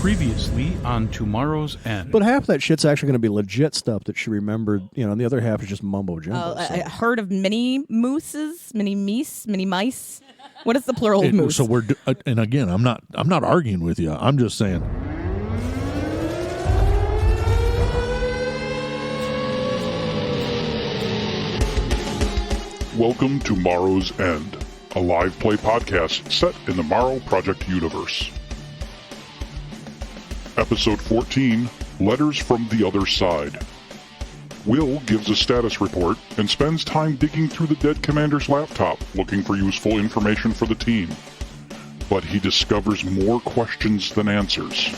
Previously on Tomorrow's End. But half that shit's actually going to be legit stuff that she remembered, and the other half is just mumbo jumbo. A herd of mini mooses, mini meese, mini mice. What is the plural of moose? So and again, I'm not arguing with you. I'm just saying. Welcome to Morrows End, a live play podcast set in the Morrow Project universe. Episode 14, Letters from the Other Side. Will gives a status report and spends time digging through the dead commander's laptop looking for useful information for the team. But he discovers more questions than answers.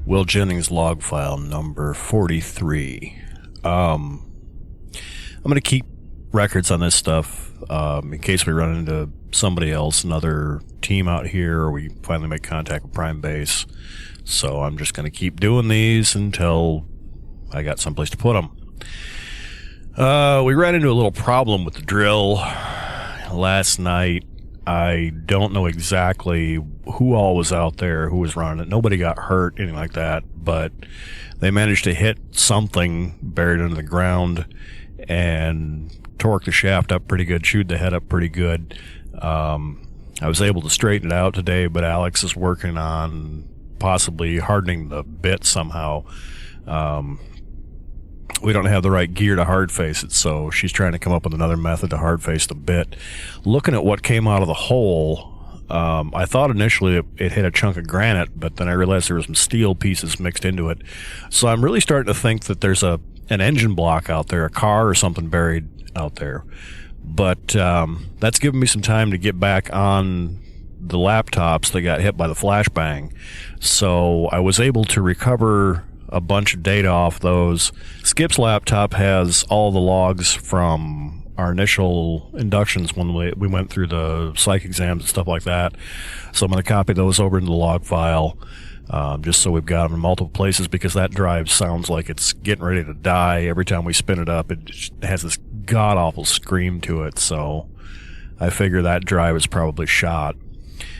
Will Jennings log file number 43. I'm going to keep records on this stuff in case we run into somebody else, another team out here, or we finally make contact with Prime Base. So I'm just going to keep doing these until I got someplace to put them. We ran into a little problem with the drill last night. I don't know exactly who all was out there, who was running it. Nobody got hurt, anything like that, but they managed to hit something buried under the ground and torque the shaft up pretty good, chewed the head up pretty good. I was able to straighten it out today, but Alex is working on possibly hardening the bit somehow. We don't have the right gear to hard face it, so she's trying to come up with another method to hard face the bit. Looking at what came out of the hole, I thought initially it hit a chunk of granite, but then I realized there were some steel pieces mixed into it. So I'm really starting to think that there's an engine block out there, a car or something buried out there. But that's given me some time to get back on the laptops that got hit by the flashbang. So I was able to recover a bunch of data off those. Skip's laptop has all the logs from our initial inductions when we went through the psych exams and stuff like that. So I'm going to copy those over into the log file, just so we've got them in multiple places, because that drive sounds like it's getting ready to die. Every time we spin it up, it just has this god-awful scream to it. So I figure that drive is probably shot.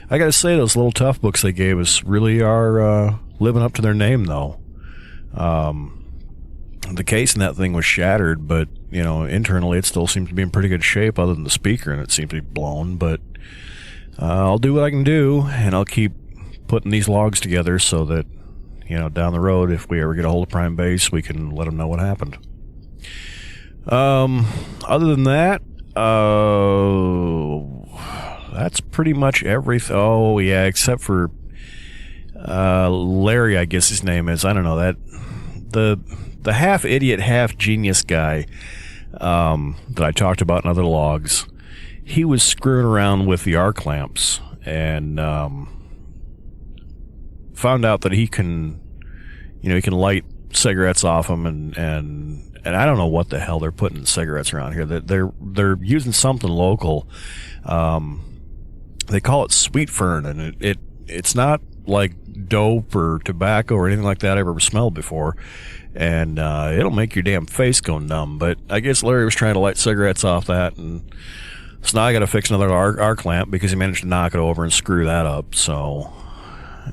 I got to say, those little tough books they gave us really are living up to their name, though. The case in that thing was shattered, but internally it still seems to be in pretty good shape, other than the speaker, and it seems to be blown. But I'll do what I can do, and I'll keep putting these logs together so that down the road, if we ever get a hold of Prime Base, we can let them know what happened. Other than that, that's pretty much everything. Oh yeah, except for Larry, I guess his name is. I don't know, that the half idiot, half genius guy that I talked about in other logs. He was screwing around with the arc lamps and found out that he can light cigarettes off them, and I don't know what the hell they're putting in cigarettes around here. They're using something local. They call it sweet fern, and it's not like dope or tobacco or anything like that I've ever smelled before, and it'll make your damn face go numb. But I guess Larry was trying to light cigarettes off that, and so now I gotta fix another arc lamp because he managed to knock it over and screw that up. So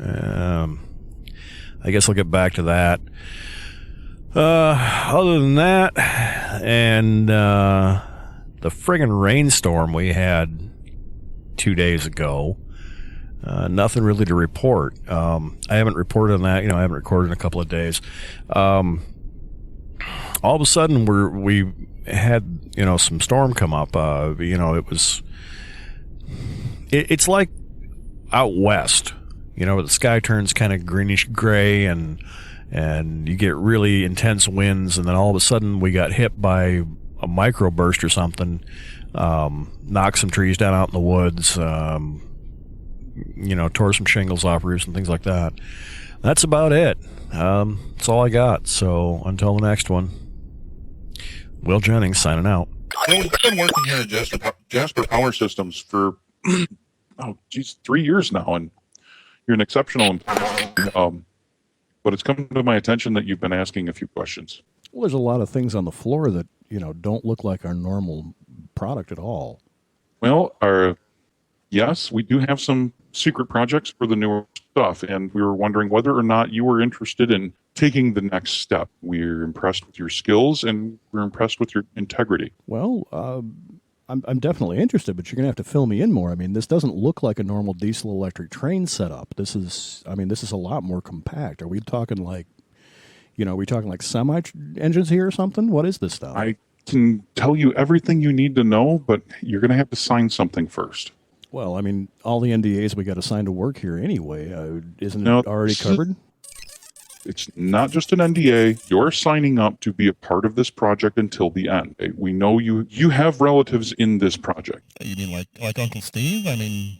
I guess I'll get back to that. Other than that, and the friggin' rainstorm we had 2 days ago, nothing really to report. I haven't reported on that. I haven't recorded in a couple of days. All of a sudden, we had some storm come up. It's like out west. Where the sky turns kind of greenish gray, and you get really intense winds, and then all of a sudden we got hit by a microburst or something, knocked some trees down out in the woods, tore some shingles off roofs and things like that. That's about it. That's all I got. So until the next one, Will Jennings signing out. We've been working here at Jasper Power Systems for 3 years now, and you're an exceptional employee. But it's come to my attention that you've been asking a few questions. Well, there's a lot of things on the floor that, don't look like our normal product at all. Well, yes, we do have some secret projects for the newer stuff, and we were wondering whether or not you were interested in taking the next step. We're impressed with your skills, and we're impressed with your integrity. Well, I'm definitely interested, but you're going to have to fill me in more. I mean, this doesn't look like a normal diesel electric train setup. This is a lot more compact. Are we talking like, semi engines here or something? What is this stuff? I can tell you everything you need to know, but you're going to have to sign something first. Well, I mean, all the NDAs we got to sign to work here anyway. Isn't it already covered? It's not just an NDA. You're signing up to be a part of this project until the end. We know you have relatives in this project. You mean like Uncle Steve? I mean...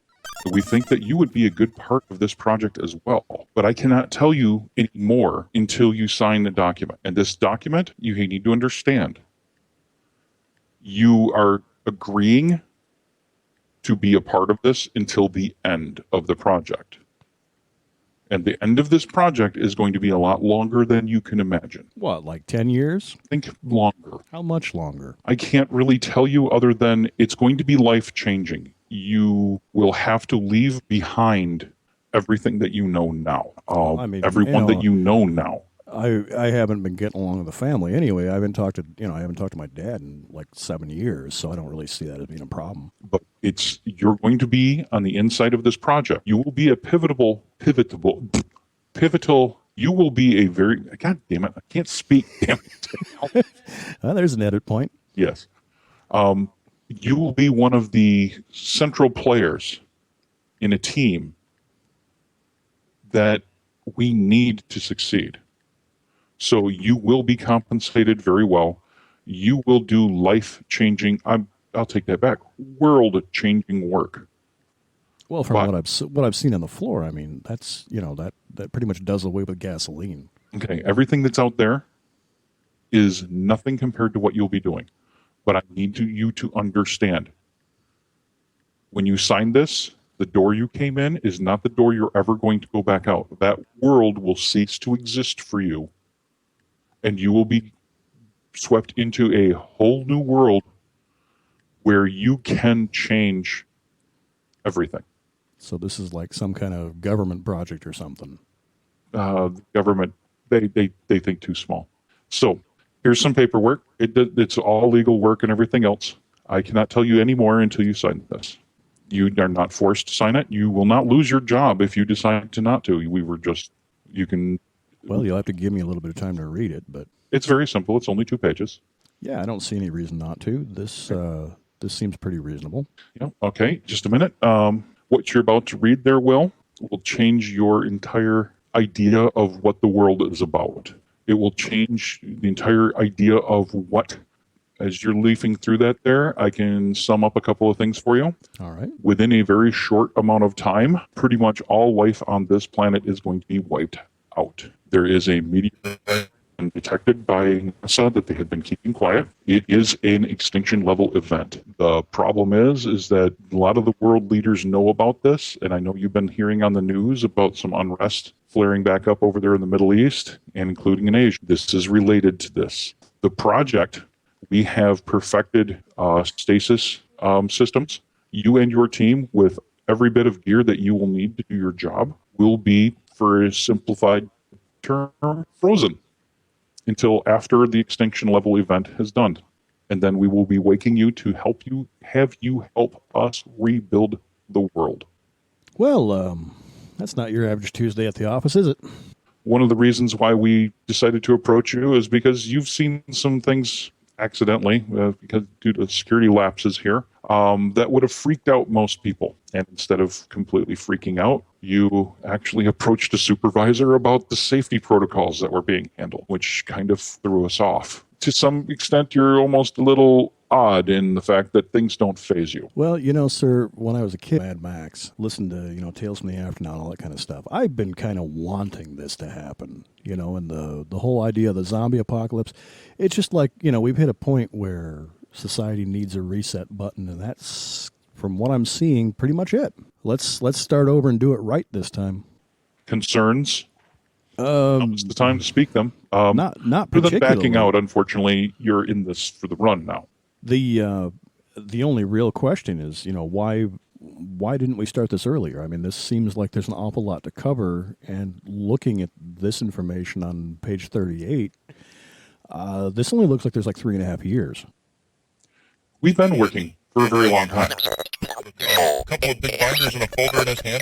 We think that you would be a good part of this project as well. But I cannot tell you any more until you sign the document. And this document, you need to understand. You are agreeing to be a part of this until the end of the project. And the end of this project is going to be a lot longer than you can imagine. What, like 10 years? Think longer. How much longer? I can't really tell you other than it's going to be life-changing. You will have to leave behind everything that you know now. Everyone that you know now. I haven't been getting along with the family anyway. I haven't talked to my dad in like 7 years, so I don't really see that as being a problem. But you're going to be on the inside of this project. You will be a pivotal. You will be a very, God damn it, I can't speak. Damn it. Well, there's an edit point. Yes. You will be one of the central players in a team that we need to succeed. So you will be compensated very well. You will do life-changing, I'll take that back, world-changing work. Well, from what I've seen on the floor, I mean, that's, that pretty much does away with gasoline. Okay, everything that's out there is nothing compared to what you'll be doing. But I need you to understand, when you sign this, the door you came in is not the door you're ever going to go back out. That world will cease to exist for you, and you will be swept into a whole new world where you can change everything. So this is like some kind of government project or something. The government, they think too small. So here's some paperwork. It's all legal work and everything else. I cannot tell you any more until you sign this. You are not forced to sign it. You will not lose your job if you decide to not to. Well, you'll have to give me a little bit of time to read it, but it's very simple. It's only 2 pages. Yeah, I don't see any reason not to. This seems pretty reasonable. Yeah. Okay. Just a minute. What you're about to read there, will change your entire idea of what the world is about. It will change the entire idea of what, as you're leafing through that there, I can sum up a couple of things for you. All right. Within a very short amount of time, pretty much all life on this planet is going to be wiped out. There is a meteorite detected by NASA that they had been keeping quiet. It is an extinction level event. The problem is that a lot of the world leaders know about this, and I know you've been hearing on the news about some unrest flaring back up over there in the Middle East and including in Asia. This is related to this. The project, we have perfected stasis systems. You and your team, with every bit of gear that you will need to do your job, will be, for a simplified term, frozen until after the extinction level event has done. And then we will be waking you to have you help us rebuild the world. Well, that's not your average Tuesday at the office, is it? One of the reasons why we decided to approach you is because you've seen some things accidentally, because due to security lapses here, that would have freaked out most people. And instead of completely freaking out, you actually approached a supervisor about the safety protocols that were being handled, which kind of threw us off. To some extent, you're almost a little odd in the fact that things don't phase you. Well, sir, when I was a kid, Mad Max, listened to, Tales from the Afternoon and all that kind of stuff. I've been kind of wanting this to happen, and the whole idea of the zombie apocalypse. It's just like, we've hit a point where society needs a reset button, and that's, from what I'm seeing, pretty much it. Let's start over and do it right this time. Concerns? Now's the time to speak them. Not for them particularly. backing out, unfortunately, you're in this for the run now. The only real question is, why didn't we start this earlier? I mean, this seems like there's an awful lot to cover, and looking at this information on page 38, this only looks like there's like 3.5 years. We've been working for a very long time. A couple of big binders and a folder in his hand.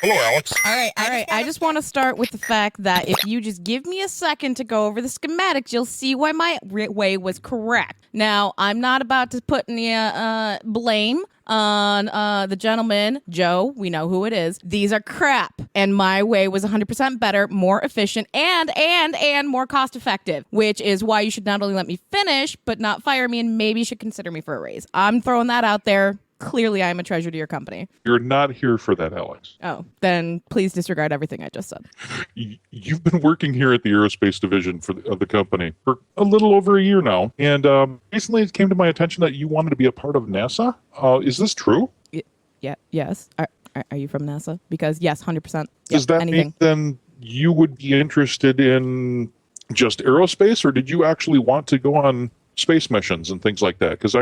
Hello, Alex. All right. I just want to start with the fact that if you just give me a second to go over the schematics, you'll see why my way was correct. Now, I'm not about to put any blame on the gentleman, Joe. We know who it is. These are crap. And my way was 100% better, more efficient, and more cost effective, which is why you should not only let me finish, but not fire me, and maybe you should consider me for a raise. I'm throwing that out there. Clearly, I am a treasure to your company. You're not here for that, Alex. Oh, then please disregard everything I just said. You've been working here at the aerospace division of the company for a little over a year now, and recently it came to my attention that you wanted to be a part of NASA. Is this true? Yeah. Yes. Are you from NASA? Because yes, 100%. Does that mean then you would be interested in just aerospace, or did you actually want to go on space missions and things like that? Because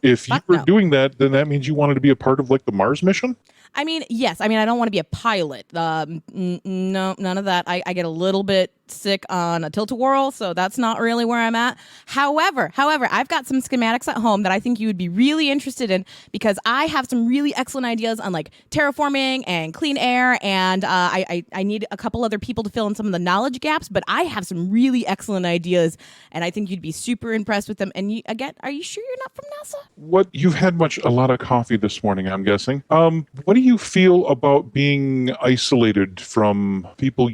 if you were doing that, then that means you wanted to be a part of like the Mars mission. I mean, yes. I mean, I don't want to be a pilot. No, none of that. I get a little bit sick on a tilt-a-whirl, so that's not really where I'm at. However, I've got some schematics at home that I think you would be really interested in, because I have some really excellent ideas on like terraforming and clean air, and I need a couple other people to fill in some of the knowledge gaps, but I have some really excellent ideas, and I think you'd be super impressed with them. And are you sure you're not from NASA? You've had a lot of coffee this morning, I'm guessing. What do you feel about being isolated from people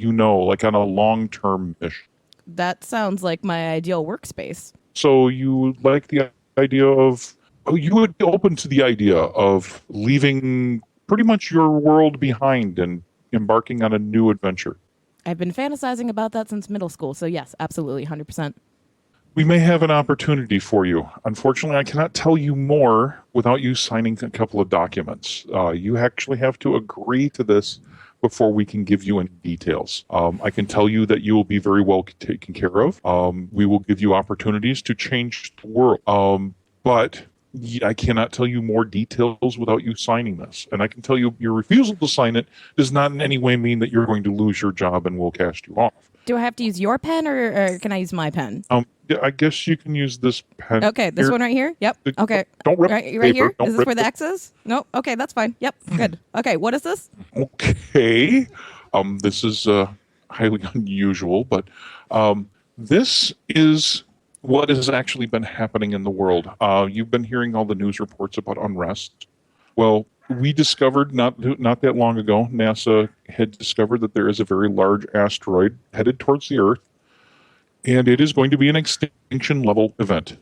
like on a long-term mission? That sounds like my ideal workspace. So you like the idea of... you would be open to the idea of leaving pretty much your world behind and embarking on a new adventure. I've been fantasizing about that since middle school, so yes, absolutely, 100%. We may have an opportunity for you. Unfortunately, I cannot tell you more without you signing a couple of documents. You actually have to agree to this before we can give you any details. I can tell you that you will be very well taken care of. We will give you opportunities to change the world. But I cannot tell you more details without you signing this. And I can tell you your refusal to sign it does not in any way mean that you're going to lose your job and we'll cast you off. Do I have to use your pen or can I use my pen? I guess you can use this pen. Okay, this one right here? Yep. Okay. Don't rip right paper. here? Don't Is this rip where the X is? No? Okay, that's fine. Yep, good. Okay, what is this? Okay. This is highly unusual, but this is what has actually been happening in the world. You've been hearing all the news reports about unrest. Well, we discovered not that long ago, NASA had discovered that there is a very large asteroid headed towards the Earth, and it is going to be an extinction level event.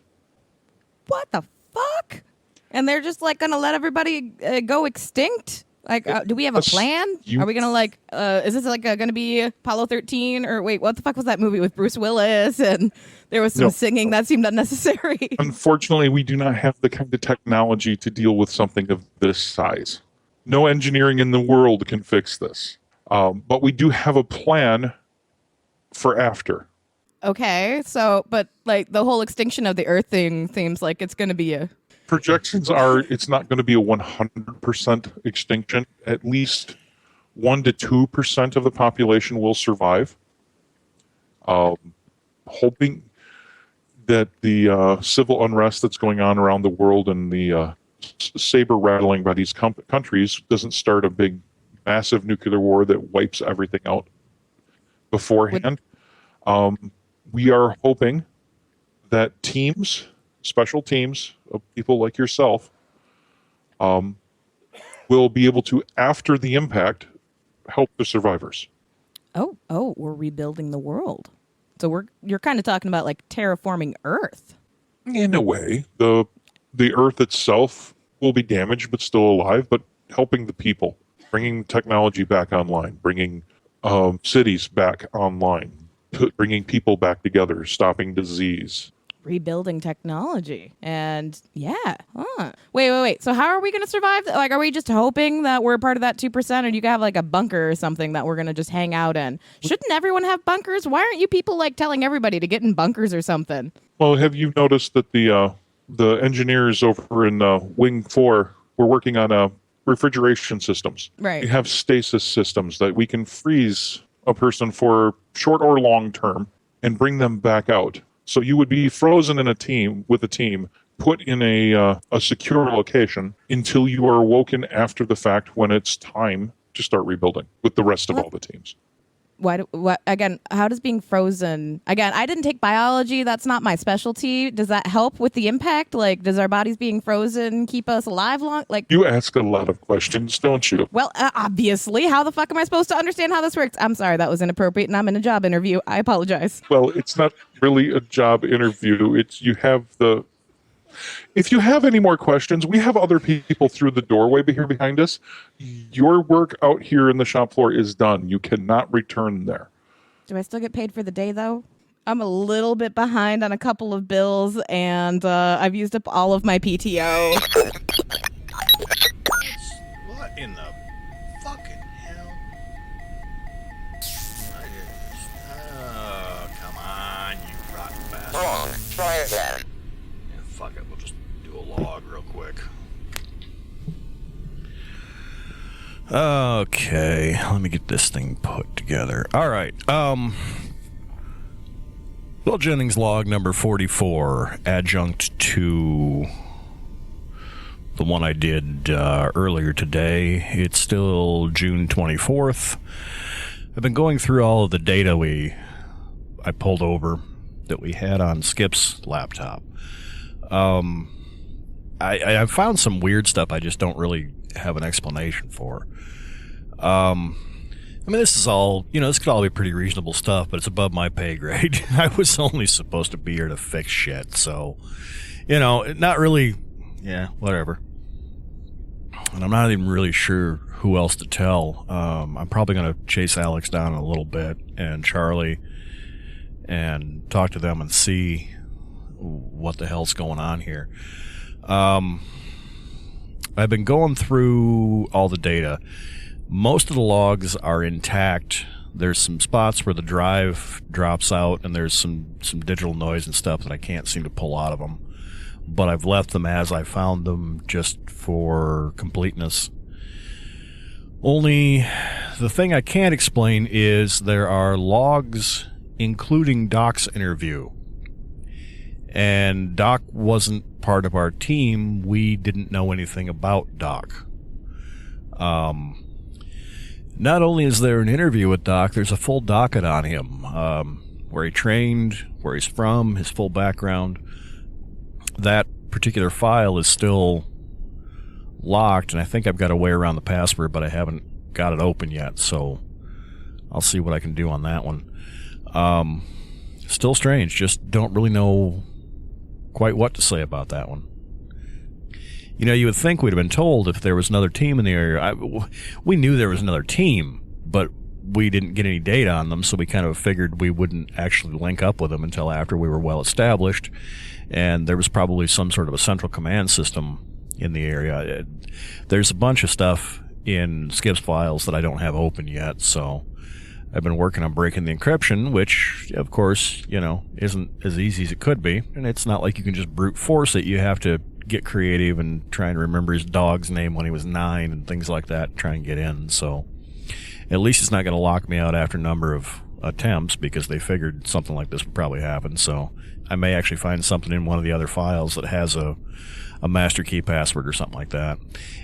What the fuck? And they're just like going to let everybody go extinct? Like, do we have a plan? Are we going to like, is this like going to be Apollo 13? Or wait, what the fuck was that movie with Bruce Willis? And there was some singing that seemed unnecessary. Unfortunately, we do not have the kind of technology to deal with something of this size. No engineering in the world can fix this. But we do have a plan for after. Okay, so, but like the whole extinction of the Earth thing seems like it's going to be a... Projections are it's not going to be a 100% extinction. At least 1 to 2% of the population will survive. Hoping that the civil unrest that's going on around the world and the saber rattling by these countries doesn't start a big, massive nuclear war that wipes everything out beforehand. We are hoping that special teams of people like yourself, will be able to, after the impact, help the survivors. Oh, we're rebuilding the world. So you're kind of talking about like terraforming Earth. In a way, the Earth itself will be damaged but still alive, but helping the people, bringing technology back online, bringing cities back online, bringing people back together, stopping disease. Rebuilding technology. And yeah. Huh. Wait. So how are we going to survive? Like, are we just hoping that we're part of that 2%, or do you have like a bunker or something that we're going to just hang out in? Shouldn't everyone have bunkers? Why aren't you people like telling everybody to get in bunkers or something? Well, have you noticed that the engineers over in Wing 4 were working on refrigeration systems? Right. We have stasis systems that we can freeze a person for short or long term and bring them back out. So you would be frozen in a team, put in a secure location until you are awoken after the fact when it's time to start rebuilding with the rest of all the teams. Again, how does being frozen... Again, I didn't take biology. That's not my specialty. Does that help with the impact? Like, does our bodies being frozen keep us alive long? Like, you ask a lot of questions, don't you? Well, obviously. How the fuck am I supposed to understand how this works? I'm sorry, that was inappropriate, and I'm in a job interview. I apologize. Well, it's not really a job interview. If you have any more questions, we have other people through the doorway here behind us. Your work out here in the shop floor is done. You cannot return there. Do I still get paid for the day, though? I'm a little bit behind on a couple of bills, and I've used up all of my PTO. What in the fucking hell? Oh, come on, you rotten bastard. Wrong. Try again. Yeah, fuck it, we'll just do a log real quick. Okay, let me get this thing put together. All right, Bill Jennings log number 44, adjunct to the one I did earlier today. It's still June 24th. I've been going through all of the data I pulled over that we had on Skip's laptop. I found some weird stuff I just don't really have an explanation for. I mean, this is all, this could all be pretty reasonable stuff, but it's above my pay grade. I was only supposed to be here to fix shit, so, not really, whatever. And I'm not even really sure who else to tell. I'm probably going to chase Alex down a little bit, and Charlie, and talk to them and see what the hell's going on here. I've been going through all the data. Most of the logs are intact. There's some spots where the drive drops out, and there's some digital noise and stuff that I can't seem to pull out of them. But I've left them as I found them just for completeness. Only the thing I can't explain is there are logs including Doc's interview. And Doc wasn't part of our team. We didn't know anything about Doc. Not only is there an interview with Doc, there's a full docket on him, where he trained, where he's from, his full background. That particular file is still locked, and I think I've got a way around the password, but I haven't got it open yet, so I'll see what I can do on that one. Still strange, just don't really know quite what to say about that one. You would think we'd have been told if there was another team in the area. We knew there was another team, but we didn't get any data on them, so we kind of figured we wouldn't actually link up with them until after we were well established, and there was probably some sort of a central command system in the area. There's a bunch of stuff in Skip's files that I don't have open yet, so I've been working on breaking the encryption, which, of course, isn't as easy as it could be, and it's not like you can just brute force it. You have to get creative and try and remember his dog's name when he was 9 and things like that, try and get in. So at least it's not going to lock me out after a number of attempts, because they figured something like this would probably happen. So I may actually find something in one of the other files that has a master key password or something like that.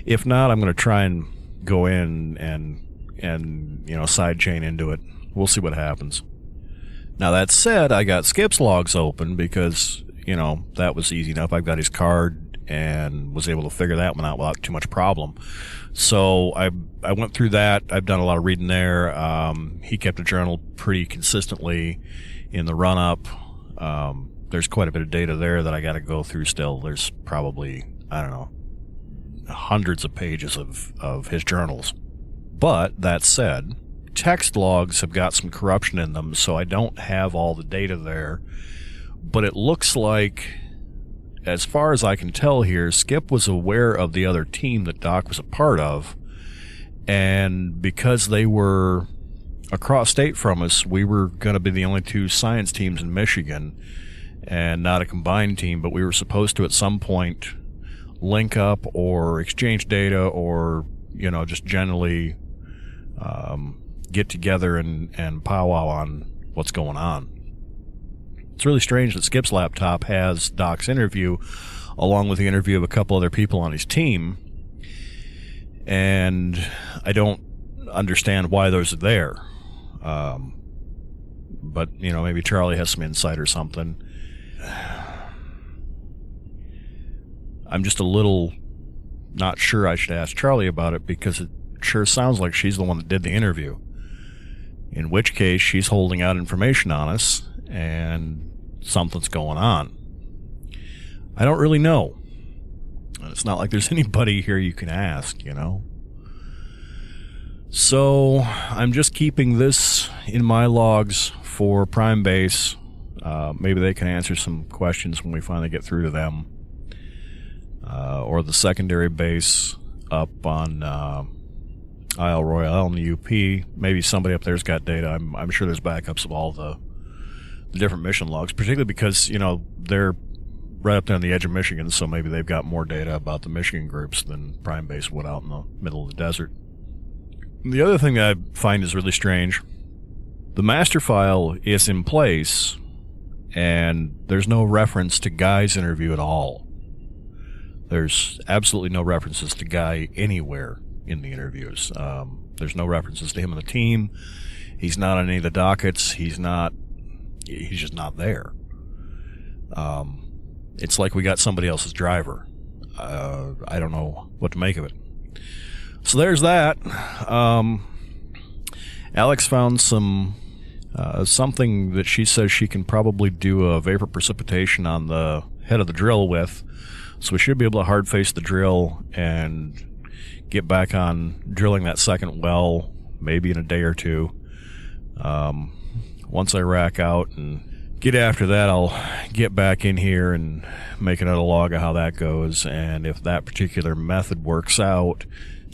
If not, I'm going to try and go in and sidechain into it. We'll see what happens. Now, that said, I got Skip's logs open because, that was easy enough. I've got his card and was able to figure that one out without too much problem. So I went through that. I've done a lot of reading there. He kept a journal pretty consistently in the run-up. there's quite a bit of data there that I got to go through still. There's probably, I don't know, hundreds of pages of his journals. But that said, text logs have got some corruption in them, so I don't have all the data there. But it looks like, as far as I can tell here, Skip was aware of the other team that Doc was a part of, and because they were across state from us, we were going to be the only two science teams in Michigan and not a combined team, but we were supposed to at some point link up or exchange data or, you know, just generally get together and powwow on what's going on. It's really strange that Skip's laptop has Doc's interview along with the interview of a couple other people on his team, and I don't understand why those are there. But, you know, maybe Charlie has some insight or something. I'm just a little not sure I should ask Charlie about it because it sure sounds like she's the one that did the interview. In which case, she's holding out information on us, and something's going on. I don't really know. It's not like there's anybody here you can ask, you know. So I'm just keeping this in my logs for Prime Base. Maybe they can answer some questions when we finally get through to them. Or the secondary base up on Isle Royale in the UP. Maybe somebody up there's got data. I'm sure there's backups of all the different mission logs, particularly because, you know, they're right up there on the edge of Michigan, so maybe they've got more data about the Michigan groups than Prime Base would out in the middle of the desert. The other thing that I find is really strange, the master file is in place, and there's no reference to Guy's interview at all. There's absolutely no references to Guy anywhere in the interviews. There's no references to him and the team. He's not on any of the dockets. He's just not there. It's like we got somebody else's driver. I don't know what to make of it. So there's that. Alex found something that she says she can probably do a vapor precipitation on the head of the drill with. So we should be able to hard face the drill and get back on drilling that second well, maybe in a day or two. Once I rack out and get after that, I'll get back in here and make another log of how that goes. And if that particular method works out,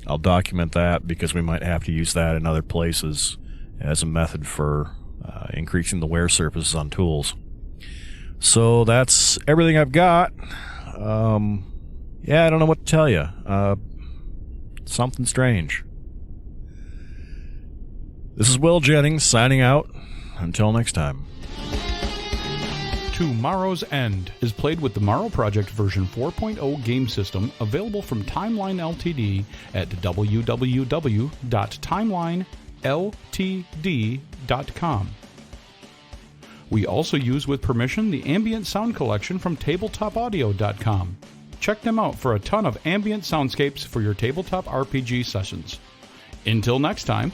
I'll document that because we might have to use that in other places as a method for increasing the wear surfaces on tools. So that's everything I've got. Yeah, I don't know what to tell you. Something strange. This is Will Jennings signing out. Until next time. To Morrows End is played with the Morrow Project version 4.0 game system, available from Timeline Ltd at www.timelineltd.com. We also use with permission the ambient sound collection from tabletopaudio.com. Check them out for a ton of ambient soundscapes for your tabletop RPG sessions. Until next time,